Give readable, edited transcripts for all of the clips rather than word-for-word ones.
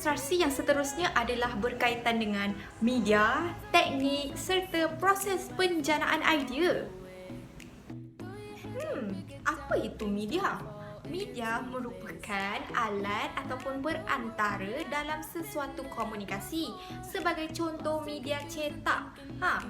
Ilustrasi yang seterusnya adalah berkaitan dengan media, teknik serta proses penjanaan idea. Apa itu media? Media merupakan alat ataupun perantara dalam sesuatu komunikasi. Sebagai contoh, media cetak.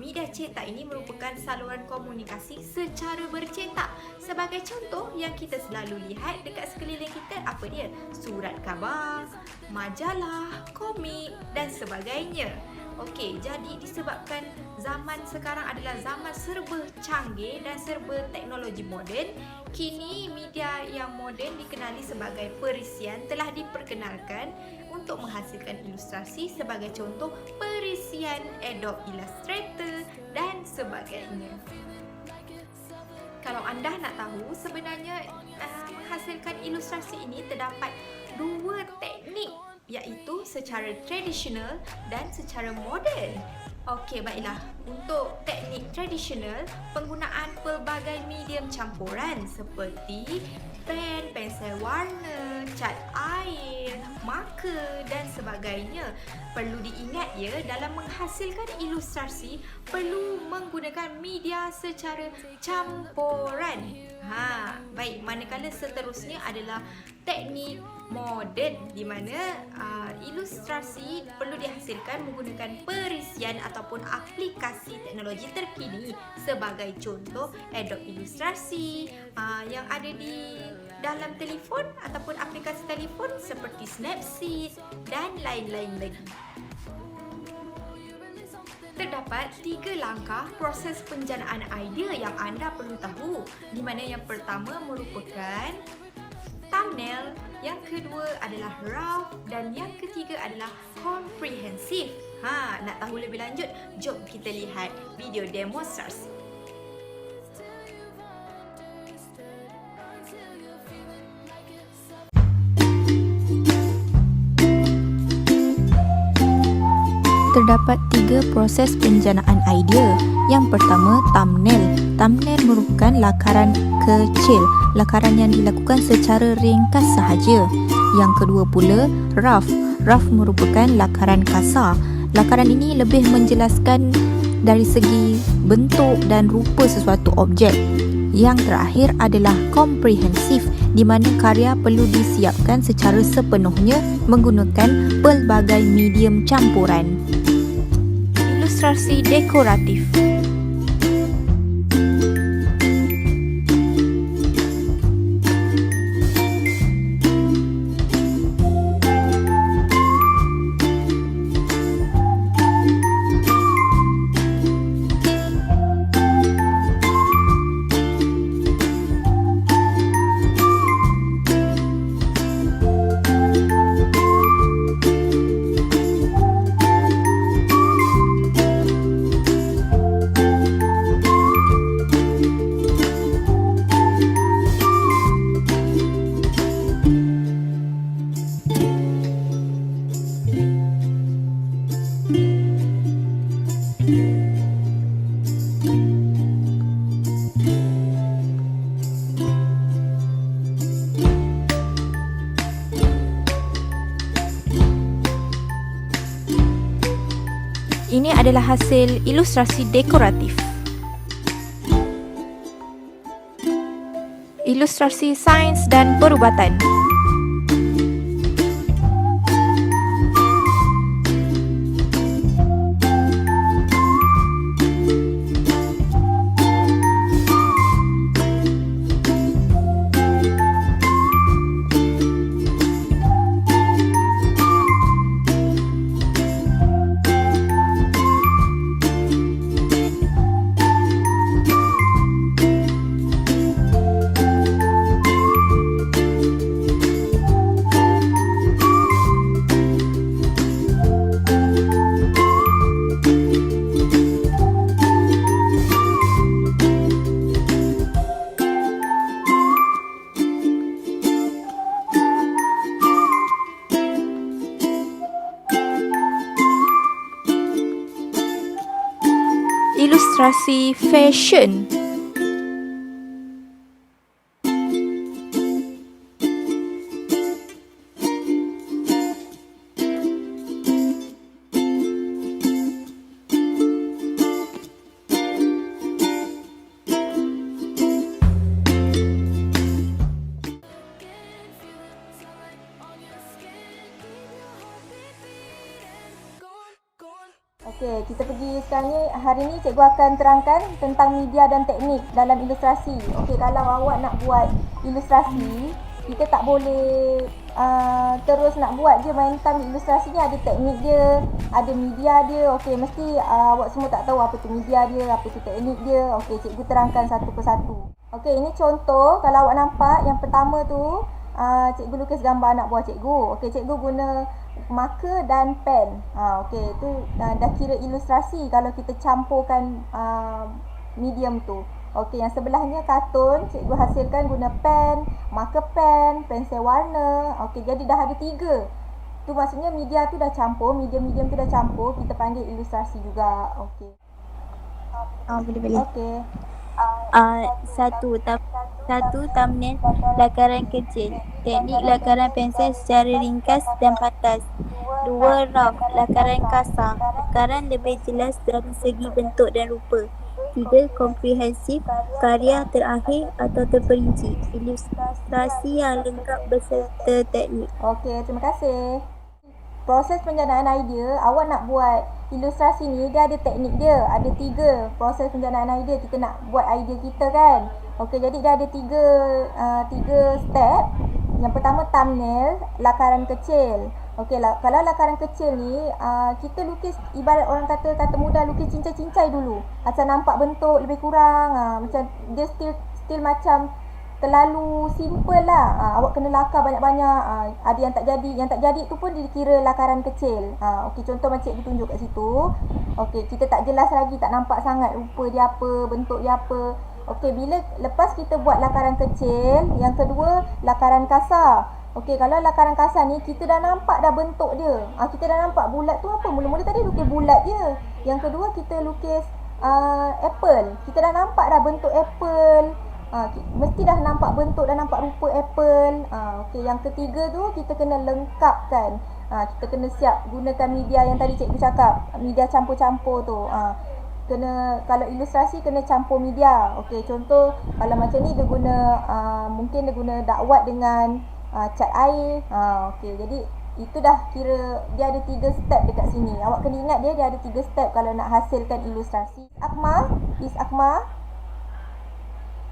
Media cetak ini merupakan saluran komunikasi secara bercetak. Sebagai contoh yang kita selalu lihat dekat sekeliling kita, apa dia? Surat khabar, majalah, komik dan sebagainya. Okey, jadi disebabkan zaman sekarang adalah zaman serba canggih dan serba teknologi moden, kini media yang moden dikenali sebagai perisian telah diperkenalkan untuk menghasilkan ilustrasi, sebagai contoh perisian Adobe Illustrator dan sebagainya. Kalau anda nak tahu, sebenarnya menghasilkan ilustrasi ini terdapat dua teknik, iaitu secara tradisional dan secara moden. Okey, baiklah. Untuk teknik tradisional, penggunaan pelbagai medium campuran seperti pen, pensel warna, cat air, marker dan sebagainya. Perlu diingat ya, dalam menghasilkan ilustrasi perlu menggunakan media secara campuran. Baik, manakala seterusnya adalah teknik moden, di mana ilustrasi perlu dihasilkan menggunakan perisian ataupun aplikasi teknologi terkini, sebagai contoh Adobe Illustrasi yang ada di dalam telefon ataupun aplikasi telefon seperti Snapseed dan lain-lain lagi. Terdapat 3 langkah proses penjanaan idea yang anda perlu tahu, di mana yang pertama merupakan thumbnail, yang kedua adalah rough dan yang ketiga adalah comprehensive. Nak tahu lebih lanjut? Jom kita lihat video demonstrasi. Terdapat 3 proses penjanaan idea. Yang pertama, thumbnail. Thumbnail merupakan lakaran kecil, lakaran yang dilakukan secara ringkas sahaja. Yang kedua pula, rough. Rough merupakan lakaran kasar. Lakaran ini lebih menjelaskan dari segi bentuk dan rupa sesuatu objek. Yang terakhir adalah comprehensive, di mana karya perlu disiapkan secara sepenuhnya menggunakan pelbagai medium campuran. Ilustrasi dekoratif. Ini adalah hasil ilustrasi dekoratif. Ilustrasi sains dan perubatan. Ilustrasi fashion. Okey, kita pergi sekarang ni. Hari ni cikgu akan terangkan tentang media dan teknik dalam ilustrasi. Okey, kalau awak nak buat ilustrasi, kita tak boleh terus nak buat je main time ilustrasi ni. Ada teknik dia, ada media dia. Okey, mesti awak semua tak tahu apa tu media dia, apa tu teknik dia. Okey, cikgu terangkan satu persatu. Okey, ini contoh. Kalau awak nampak yang pertama tu, cikgu lukis gambar anak buah cikgu. Okey, cikgu guna marker dan pen. Okey, itu dah kira ilustrasi kalau kita campurkan medium tu. Okey, yang sebelahnya kartun, cikgu hasilkan guna pen, marker pen, pensel warna. Okey, jadi dah ada 3. Tu maksudnya media tu dah campur, medium-medium tu dah campur, kita panggil ilustrasi juga. Okey. Boleh. Okey. Satu thumbnail lakaran kecil. Teknik lakaran pensel secara ringkas dan patas. 2 rough lakaran kasar. Lakaran lebih jelas dari segi bentuk dan rupa. 3 komprehensif karya terakhir atau terperinci. Ilustrasi yang lengkap beserta teknik. Okey, terima kasih. Proses penjanaan idea, awak nak buat ilustrasi ni, dia ada teknik dia. Ada 3 proses penjanaan idea. Kita nak buat idea kita kan. Okey, jadi dia ada 3 step. Yang pertama thumbnail, lakaran kecil. Okey, kalau lakaran kecil ni, kita lukis ibarat orang kata mudah lukis cincai-cincai dulu. Asal nampak bentuk lebih kurang. Macam dia still macam terlalu simple lah. Awak kena lakar banyak-banyak. Ada yang tak jadi. Yang tak jadi tu pun dikira lakaran kecil. Okey, contoh macam cikgu tunjuk kat situ. Okey, kita tak jelas lagi, tak nampak sangat rupa dia apa, bentuk dia apa. Okey, lepas kita buat lakaran kecil, yang kedua lakaran kasar. Okey, kalau lakaran kasar ni kita dah nampak dah bentuk dia. Kita dah nampak bulat tu apa. Mula-mula tadi lukis bulat je. Yang kedua kita lukis apple. Kita dah nampak dah bentuk apple. Mesti dah nampak bentuk, dah nampak rupa apple. Okey, yang ketiga tu kita kena lengkapkan. Kita kena siap gunakan media yang tadi cikgu cakap, media campur-campur tu. Kalau ilustrasi kena campur media. Okey, contoh kalau macam ni dia guna mungkin dia guna dakwat dengan cat air. Okey, jadi itu dah kira dia ada 3 step dekat sini. Awak kena ingat dia ada 3 step kalau nak hasilkan ilustrasi.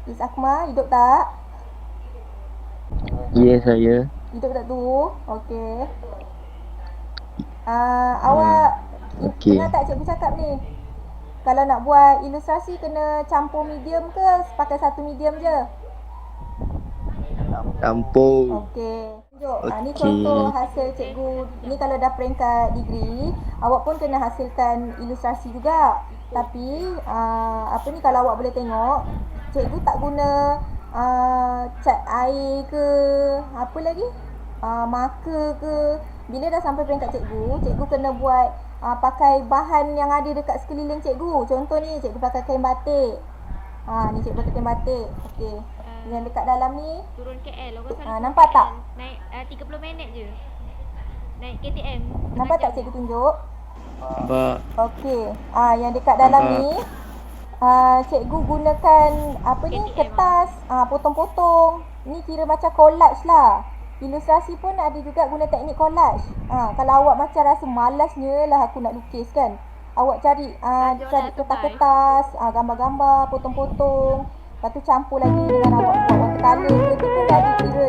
Is Akmal, hidup tak? Ya, saya. Hidup tak tu? Okey. Awak Okey. dengar tak cikgu cakap ni? Kalau nak buat ilustrasi kena campur medium ke pakai satu medium je? Campur. Okey. Tunjuk. Ni Okey. contoh hasil cikgu. Ni kalau dah peringkat degree, awak pun kena hasilkan ilustrasi juga. Tapi kalau awak boleh tengok, cikgu tak guna cat air ke apa lagi? Marker ke. Bila dah sampai peringkat cikgu kena buat pakai bahan yang ada dekat sekeliling cikgu. Contoh ni cikgu pakai kain batik. Ni cikgu pakai kain batik. Okey. Yang dekat dalam ni Turun KL, orang sana nampak tak? naik 30 minit je. Naik KTM. Nampak tak cikgu tunjuk? Nampak. Okey. Yang dekat dalam ni cikgu gunakan apa ni, KTM. kertas, potong-potong. Ni kira macam collage lah. Ilustrasi pun ada juga guna teknik collage. Kalau awak macam rasa malasnya lah aku nak lukis kan, awak cari kertas-kertas, gambar-gambar, potong-potong. Lepas tu campur lagi dengan awak buat watercolour ke, tu pun dah dikira